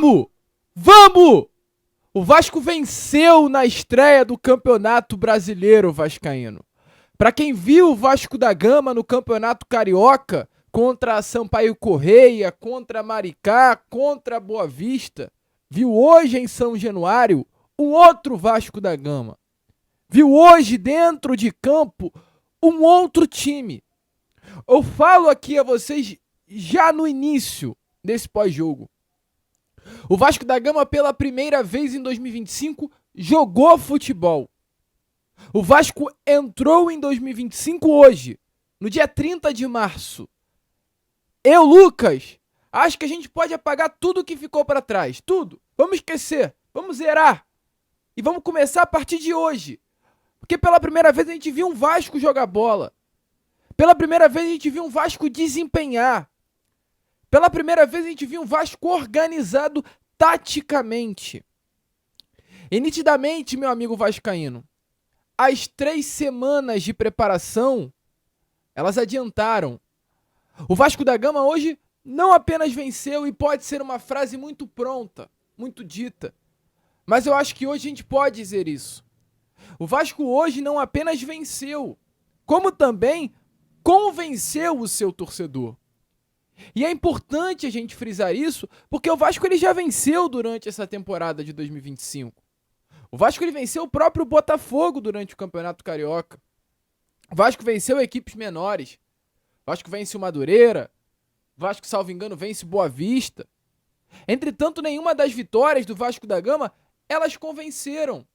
Vamos! Vamos! O Vasco venceu na estreia do Campeonato Brasileiro vascaíno. Para quem viu o Vasco da Gama no Campeonato Carioca, contra Sampaio Correia, contra Maricá, contra Boa Vista, viu hoje em São Januário um outro Vasco da Gama. Viu hoje dentro de campo um outro time. Eu falo aqui a vocês já no início desse pós-jogo. O Vasco da Gama, pela primeira vez em 2025, jogou futebol. O Vasco entrou em 2025 hoje, no dia 30 de março. Eu, Lucas, acho que a gente pode apagar tudo que ficou para trás. Tudo. Vamos esquecer. Vamos zerar. E vamos começar a partir de hoje. Porque pela primeira vez a gente viu um Vasco jogar bola. Pela primeira vez a gente viu um Vasco desempenhar. Pela primeira vez a gente viu um Vasco organizado taticamente. E nitidamente, meu amigo vascaíno, as 3 semanas de preparação, elas adiantaram. O Vasco da Gama hoje não apenas venceu, e pode ser uma frase muito pronta, muito dita, mas eu acho que hoje a gente pode dizer isso. O Vasco hoje não apenas venceu, como também convenceu o seu torcedor. E é importante a gente frisar isso, porque o Vasco ele já venceu durante essa temporada de 2025. O Vasco ele venceu o próprio Botafogo durante o Campeonato Carioca. O Vasco venceu equipes menores. O Vasco vence o Madureira. O Vasco, salvo engano, vence o Boa Vista. Entretanto, nenhuma das vitórias do Vasco da Gama, elas convenceram.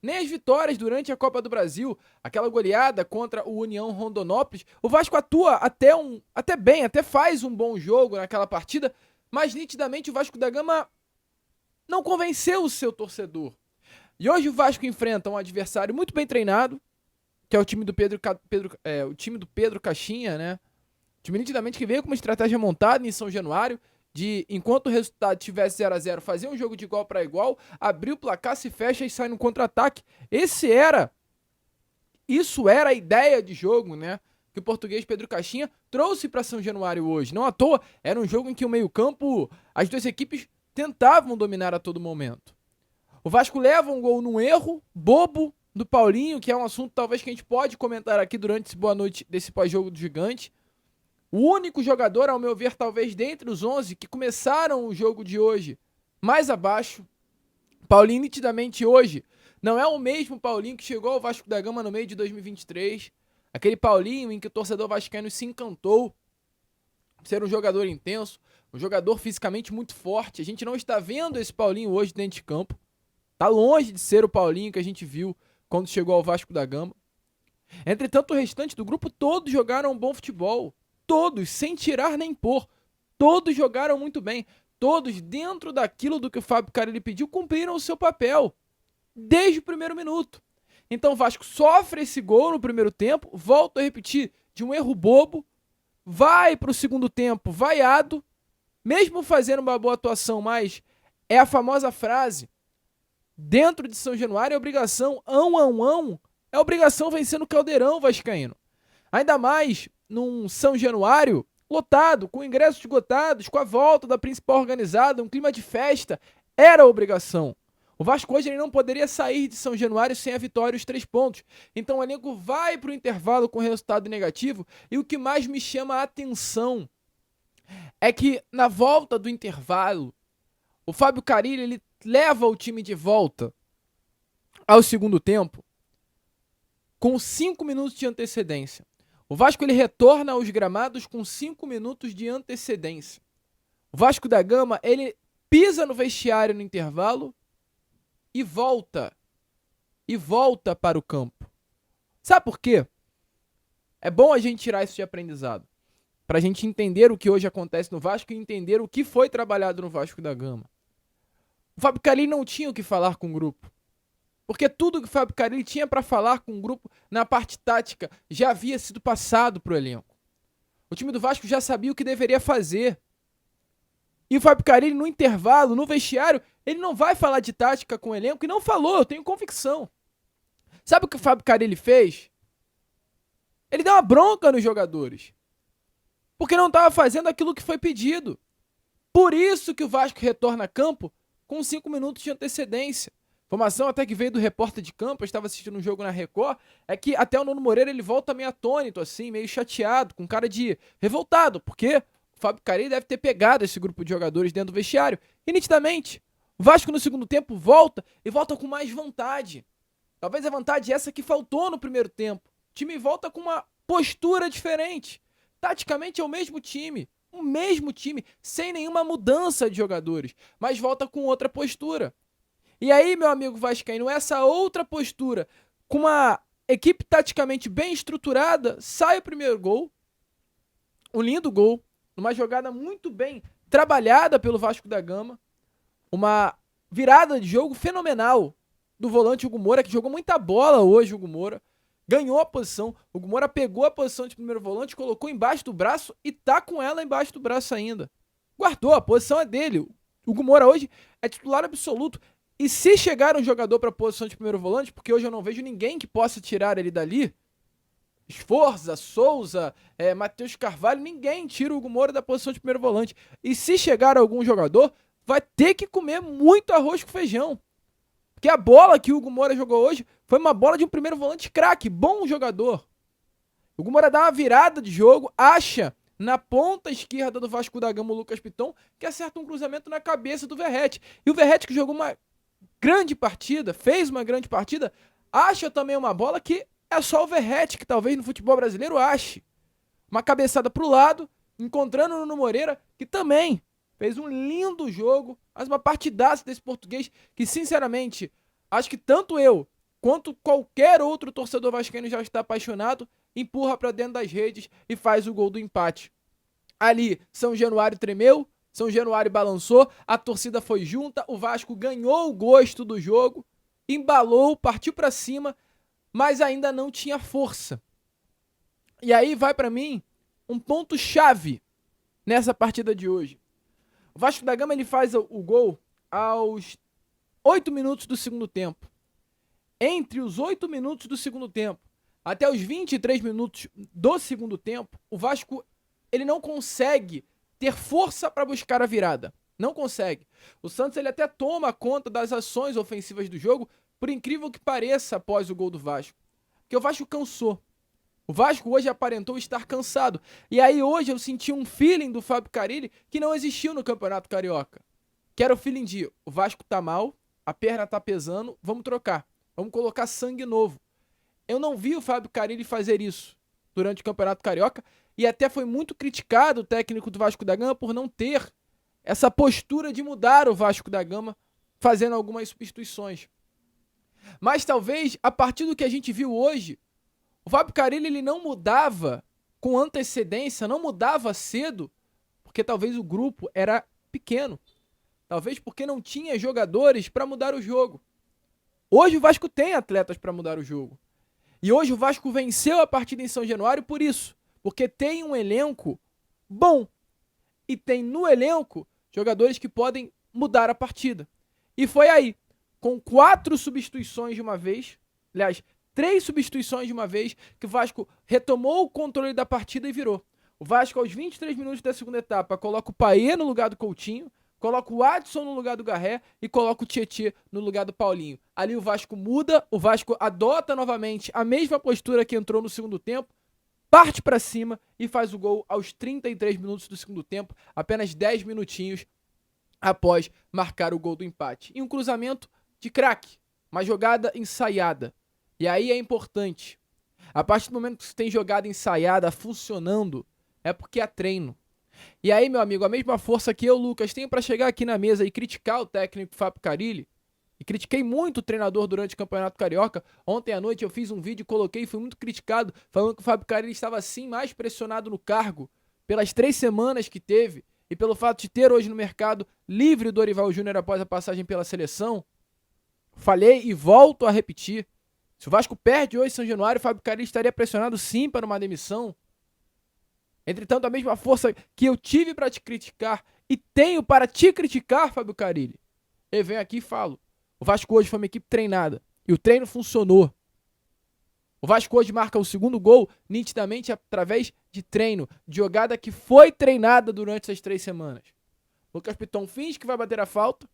Nem as vitórias durante a Copa do Brasil, aquela goleada contra o União Rondonópolis, o Vasco atua até bem, até faz um bom jogo naquela partida, mas nitidamente o Vasco da Gama não convenceu o seu torcedor. E hoje o Vasco enfrenta um adversário muito bem treinado, que é o time do Pedro Caixinha, né? O time nitidamente que veio com uma estratégia montada em São Januário, de, enquanto o resultado tivesse 0-0, fazer um jogo de igual para igual, abrir o placar, se fecha e sai no contra-ataque. Isso era a ideia de jogo, né? Que o português Pedro Caixinha trouxe para São Januário hoje. Não à toa, era um jogo em que o meio-campo, as duas equipes tentavam dominar a todo momento. O Vasco leva um gol num erro bobo do Paulinho, que é um assunto talvez que a gente pode comentar aqui durante esse boa noite desse pós-jogo do Gigante. O único jogador, ao meu ver, talvez dentre os 11 que começaram o jogo de hoje mais abaixo. Paulinho nitidamente hoje não é o mesmo Paulinho que chegou ao Vasco da Gama no meio de 2023. Aquele Paulinho em que o torcedor vascaíno se encantou por ser um jogador intenso, um jogador fisicamente muito forte. A gente não está vendo esse Paulinho hoje dentro de campo. Está longe de ser o Paulinho que a gente viu quando chegou ao Vasco da Gama. Entretanto, o restante do grupo todos jogaram um bom futebol. Todos, sem tirar nem pôr. Todos jogaram muito bem. Todos, dentro daquilo do que o Fábio Carille pediu, cumpriram o seu papel. Desde o primeiro minuto. Então o Vasco sofre esse gol no primeiro tempo. Volto a repetir, de um erro bobo. Vai para o segundo tempo vaiado. Mesmo fazendo uma boa atuação, mas é a famosa frase. Dentro de São Januário é obrigação. É obrigação vencer no Caldeirão vascaíno. Ainda mais num São Januário lotado, com ingressos esgotados, com a volta da principal organizada, um clima de festa, era obrigação. O Vasco hoje ele não poderia sair de São Januário sem a vitória e os 3 pontos. Então o elenco vai para o intervalo com resultado negativo, e o que mais me chama a atenção é que na volta do intervalo, o Fábio Carille ele leva o time de volta ao segundo tempo com 5 minutos de antecedência. O Vasco ele retorna aos gramados com 5 minutos de antecedência. O Vasco da Gama ele pisa no vestiário no intervalo e volta para o campo. Sabe por quê? É bom a gente tirar isso de aprendizado, para a gente entender o que hoje acontece no Vasco e entender o que foi trabalhado no Vasco da Gama. O Fábio Carille não tinha o que falar com o grupo. Porque tudo que o Fábio Carille tinha para falar com o grupo na parte tática já havia sido passado para o elenco. O time do Vasco já sabia o que deveria fazer. E o Fábio Carille, no intervalo, no vestiário, ele não vai falar de tática com o elenco, e não falou, eu tenho convicção. Sabe o que o Fábio Carille fez? Ele deu uma bronca nos jogadores. Porque não estava fazendo aquilo que foi pedido. Por isso que o Vasco retorna a campo com 5 minutos de antecedência. Informação até que veio do repórter de campo, eu estava assistindo um jogo na Record, é que até o Nuno Moreira ele volta meio atônito, assim, meio chateado, com cara de revoltado, porque o Fábio Carille deve ter pegado esse grupo de jogadores dentro do vestiário. E nitidamente, o Vasco no segundo tempo volta e volta com mais vontade. Talvez a vontade essa que faltou no primeiro tempo. O time volta com uma postura diferente. Taticamente é o mesmo time, sem nenhuma mudança de jogadores, mas volta com outra postura. E aí, meu amigo vascaíno, essa outra postura, com uma equipe taticamente bem estruturada, sai o primeiro gol, um lindo gol, numa jogada muito bem trabalhada pelo Vasco da Gama, uma virada de jogo fenomenal do volante Hugo Moura, que jogou muita bola hoje, Hugo Moura, ganhou a posição, o Hugo Moura pegou a posição de primeiro volante, colocou embaixo do braço e tá com ela embaixo do braço ainda. Guardou, a posição é dele. O Hugo Moura hoje é titular absoluto. E se chegar um jogador para a posição de primeiro volante, porque hoje eu não vejo ninguém que possa tirar ele dali, Esforza, Souza, Matheus Carvalho, ninguém tira o Hugo Moura da posição de primeiro volante. E se chegar algum jogador, vai ter que comer muito arroz com feijão. Porque a bola que o Hugo Moura jogou hoje foi uma bola de um primeiro volante craque, bom jogador. O Hugo Moura dá uma virada de jogo, acha na ponta esquerda do Vasco da Gama o Lucas Piton, que acerta um cruzamento na cabeça do Verratti. E o Verratti, que jogou uma grande partida, fez uma grande partida, acha também uma bola que é só o Verratti que talvez no futebol brasileiro ache. Uma cabeçada pro lado, encontrando o Nuno Moreira, que também fez um lindo jogo, mas uma partidaça desse português que, sinceramente, acho que tanto eu quanto qualquer outro torcedor vascaíno já está apaixonado, empurra para dentro das redes e faz o gol do empate. Ali, São Januário tremeu, São Januário balançou, a torcida foi junta, o Vasco ganhou o gosto do jogo, embalou, partiu para cima, mas ainda não tinha força. E aí vai para mim um ponto-chave nessa partida de hoje. O Vasco da Gama ele faz o gol aos 8 minutos do segundo tempo. Entre os 8 minutos do segundo tempo até os 23 minutos do segundo tempo, o Vasco ele não consegue ter força para buscar a virada. Não consegue. O Santos ele até toma conta das ações ofensivas do jogo, por incrível que pareça, após o gol do Vasco. Porque o Vasco cansou. O Vasco hoje aparentou estar cansado. E aí hoje eu senti um feeling do Fábio Carille que não existiu no Campeonato Carioca. Que era o feeling de o Vasco tá mal, a perna tá pesando, vamos trocar. Vamos colocar sangue novo. Eu não vi o Fábio Carille fazer isso durante o Campeonato Carioca e até foi muito criticado o técnico do Vasco da Gama por não ter essa postura de mudar o Vasco da Gama fazendo algumas substituições. Mas talvez, a partir do que a gente viu hoje, o Fábio Carille ele não mudava com antecedência, não mudava cedo, porque talvez o grupo era pequeno. Talvez porque não tinha jogadores para mudar o jogo. Hoje o Vasco tem atletas para mudar o jogo. E hoje o Vasco venceu a partida em São Januário por isso. Porque tem um elenco bom. E tem no elenco jogadores que podem mudar a partida. E foi aí, com 4 substituições de uma vez, aliás, 3 substituições de uma vez, que o Vasco retomou o controle da partida e virou. O Vasco, aos 23 minutos da segunda etapa, coloca o Payet no lugar do Coutinho, coloca o Adson no lugar do Garré e coloca o Tietê no lugar do Paulinho. Ali o Vasco muda, o Vasco adota novamente a mesma postura que entrou no segundo tempo, parte para cima e faz o gol aos 33 minutos do segundo tempo, apenas 10 minutinhos após marcar o gol do empate. E um cruzamento de craque, uma jogada ensaiada. E aí é importante. A partir do momento que você tem jogada ensaiada funcionando, é porque há treino. E aí, meu amigo, a mesma força que eu, Lucas, tenho para chegar aqui na mesa e criticar o técnico Fábio Carille, e critiquei muito o treinador durante o Campeonato Carioca. Ontem à noite eu fiz um vídeo e coloquei e fui muito criticado, falando que o Fábio Carille estava sim mais pressionado no cargo pelas 3 semanas que teve e pelo fato de ter hoje no mercado livre o Dorival Júnior após a passagem pela seleção. Falei e volto a repetir. Se o Vasco perde hoje em São Januário, o Fábio Carille estaria pressionado sim para uma demissão. Entretanto, a mesma força que eu tive para te criticar e tenho para te criticar, Fábio Carille, eu venho aqui e falo. O Vasco hoje foi uma equipe treinada e o treino funcionou. O Vasco hoje marca o segundo gol nitidamente através de treino, de jogada que foi treinada durante essas 3 semanas. Lucas Piton finge que vai bater a falta.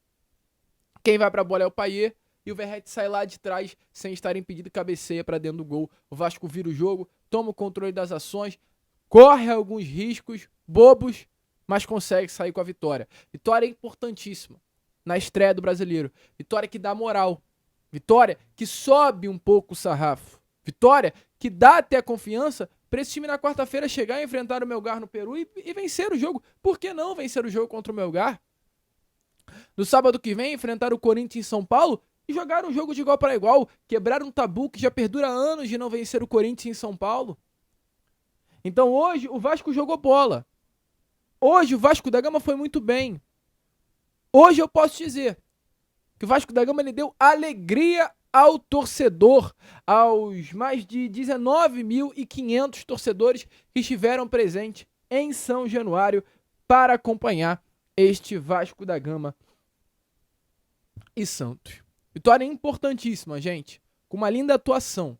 Quem vai pra bola é o Payet. E o Verratti sai lá de trás sem estar impedido e cabeceia pra dentro do gol. O Vasco vira o jogo, toma o controle das ações, corre alguns riscos bobos, mas consegue sair com a vitória. Vitória importantíssima na estreia do Brasileiro. Vitória que dá moral. Vitória que sobe um pouco o sarrafo. Vitória que dá até a confiança para esse time na quarta-feira chegar e enfrentar o Melgar no Peru e vencer o jogo. Por que não vencer o jogo contra o Melgar? No sábado que vem, enfrentar o Corinthians em São Paulo e jogar um jogo de igual para igual. Quebrar um tabu que já perdura anos de não vencer o Corinthians em São Paulo. Então hoje o Vasco jogou bola. Hoje o Vasco da Gama foi muito bem. Hoje eu posso dizer que o Vasco da Gama ele deu alegria ao torcedor, aos mais de 19.500 torcedores que estiveram presentes em São Januário para acompanhar este Vasco da Gama e Santos. Vitória importantíssima, gente, com uma linda atuação.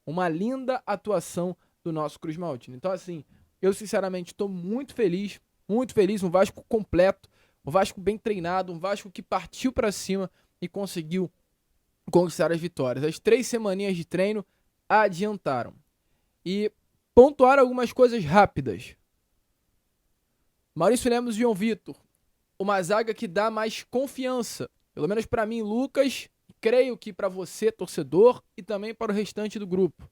Uma linda atuação do nosso Cruz Maltino. Então, assim, eu sinceramente estou muito feliz, um Vasco completo, um Vasco bem treinado, um Vasco que partiu para cima e conseguiu conquistar as vitórias. As 3 semaninhas de treino adiantaram. E pontuar algumas coisas rápidas. Maurício Lemos e João Vitor, uma zaga que dá mais confiança, pelo menos para mim, Lucas, creio que para você, torcedor, e também para o restante do grupo.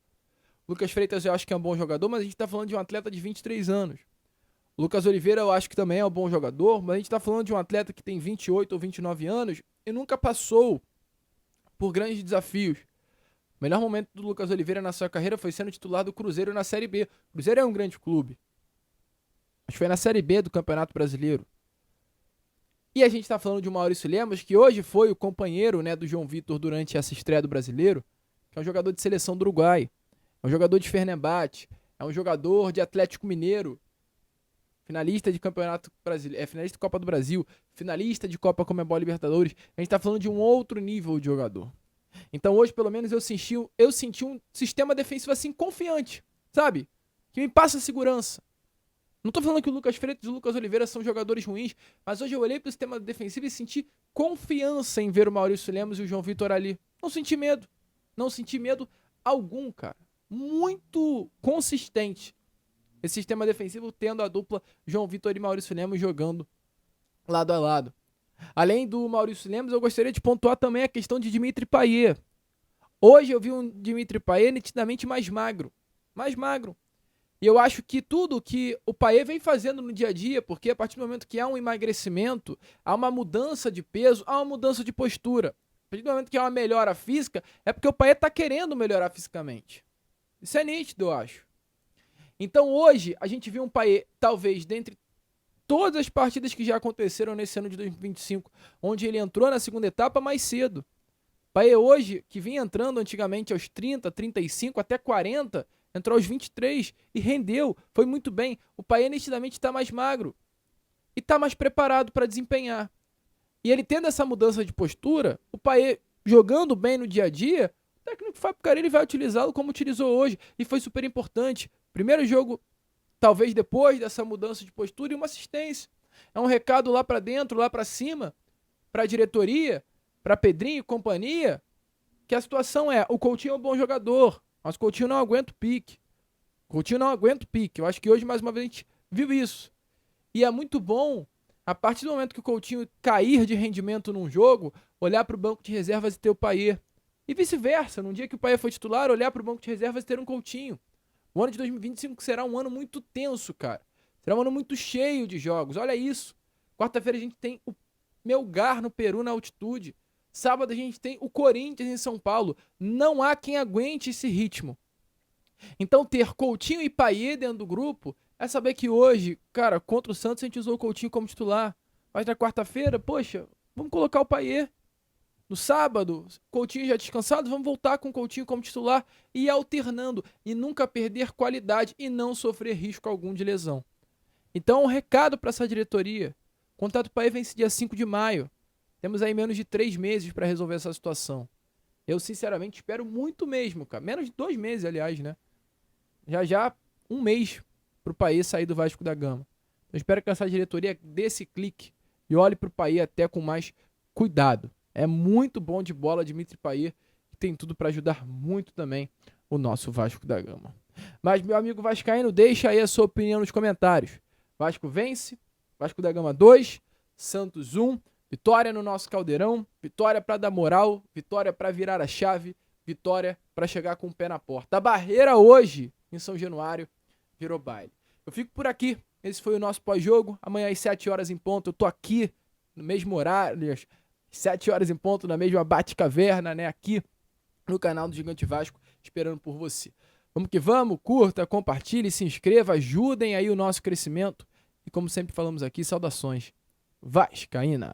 Lucas Freitas eu acho que é um bom jogador, mas a gente está falando de um atleta de 23 anos. Lucas Oliveira eu acho que também é um bom jogador, mas a gente está falando de um atleta que tem 28 ou 29 anos e nunca passou por grandes desafios. O melhor momento do Lucas Oliveira na sua carreira foi sendo titular do Cruzeiro na Série B. O Cruzeiro é um grande clube. Mas foi na Série B do Campeonato Brasileiro. E a gente está falando de um Maurício Lemos, que hoje foi o companheiro, né, do João Vitor durante essa estreia do Brasileiro, que é um jogador de seleção do Uruguai, é um jogador de Fenerbahçe, é um jogador de Atlético Mineiro, finalista de Campeonato Brasileiro, finalista de Copa do Brasil, finalista de Copa Conmebol Libertadores. A gente está falando de um outro nível de jogador. Então hoje, pelo menos, eu senti um sistema defensivo assim confiante, sabe? Que me passa segurança. Não tô falando que o Lucas Freitas e o Lucas Oliveira são jogadores ruins, mas hoje eu olhei pro sistema defensivo e senti confiança em ver o Maurício Lemos e o João Vitor ali. Não senti medo. Não senti medo algum, cara. Muito consistente esse sistema defensivo, tendo a dupla João Vitor e Maurício Lemos jogando lado a lado. Além do Maurício Lemos, eu gostaria de pontuar também a questão de Dimitri Payet. Hoje eu vi um Dimitri Payet nitidamente mais magro. Mais magro. E eu acho que tudo que o Payet vem fazendo no dia a dia, porque a partir do momento que há um emagrecimento, há uma mudança de peso, há uma mudança de postura. A partir do momento que há uma melhora física, é porque o Payet está querendo melhorar fisicamente. Isso é nítido, eu acho. Então hoje, a gente viu um Payet, talvez, dentre todas as partidas que já aconteceram nesse ano de 2025, onde ele entrou na segunda etapa mais cedo. Payet hoje, que vinha entrando antigamente aos 30, 35, até 40, entrou aos 23 e rendeu, foi muito bem. O Payet nitidamente está mais magro e está mais preparado para desempenhar. E ele tendo essa mudança de postura, o Payet jogando bem no dia a dia, o técnico Fábio Carille vai utilizá-lo como utilizou hoje e foi super importante. Primeiro jogo, talvez depois dessa mudança de postura, e uma assistência. É um recado lá para dentro, lá para cima, para a diretoria, para Pedrinho e companhia, que a situação é, o Coutinho é um bom jogador, mas o Coutinho não aguenta o pique. O Coutinho não aguenta o pique. Eu acho que hoje, mais uma vez, a gente viu isso. E é muito bom, a partir do momento que o Coutinho cair de rendimento num jogo, olhar para o banco de reservas e ter o Payet. E vice-versa, num dia que o Payet foi titular, olhar para o banco de reservas e ter um Coutinho. O ano de 2025 será um ano muito tenso, cara. Será um ano muito cheio de jogos. Olha isso. Quarta-feira a gente tem o Melgar no Peru na altitude. Sábado a gente tem o Corinthians em São Paulo. Não há quem aguente esse ritmo. Então ter Coutinho e Payet dentro do grupo é saber que hoje, cara, contra o Santos a gente usou o Coutinho como titular. Mas na quarta-feira, poxa, vamos colocar o Payet. No sábado, Coutinho já descansado, vamos voltar com o Coutinho como titular e ir alternando. E nunca perder qualidade e não sofrer risco algum de lesão. Então, um recado para essa diretoria. O contrato do Payet vence dia 5 de maio. Temos aí menos de 3 meses para resolver essa situação. Eu, sinceramente, espero muito mesmo, cara. Menos de 2 meses, aliás, né? Já 1 mês pro Payet sair do Vasco da Gama. Eu espero que essa diretoria dê esse clique e olhe para o Payet até com mais cuidado. É muito bom de bola, Dimitri Payet, e tem tudo para ajudar muito também o nosso Vasco da Gama. Mas, meu amigo vascaíno, deixa aí a sua opinião nos comentários. Vasco vence, Vasco da Gama 2, Santos 1, vitória no nosso Caldeirão, vitória para dar moral, vitória para virar a chave, vitória para chegar com o pé na porta. A barreira hoje, em São Januário, virou baile. Eu fico por aqui. Esse foi o nosso pós-jogo. Amanhã às 7 horas em ponto, eu tô aqui no mesmo horário, às 7 horas em ponto, na mesma Bate-Caverna, né? Aqui no canal do Gigante Vasco, esperando por você. Vamos que vamos, curta, compartilhe, se inscreva, ajudem aí o nosso crescimento. E como sempre falamos aqui, saudações vascaínas.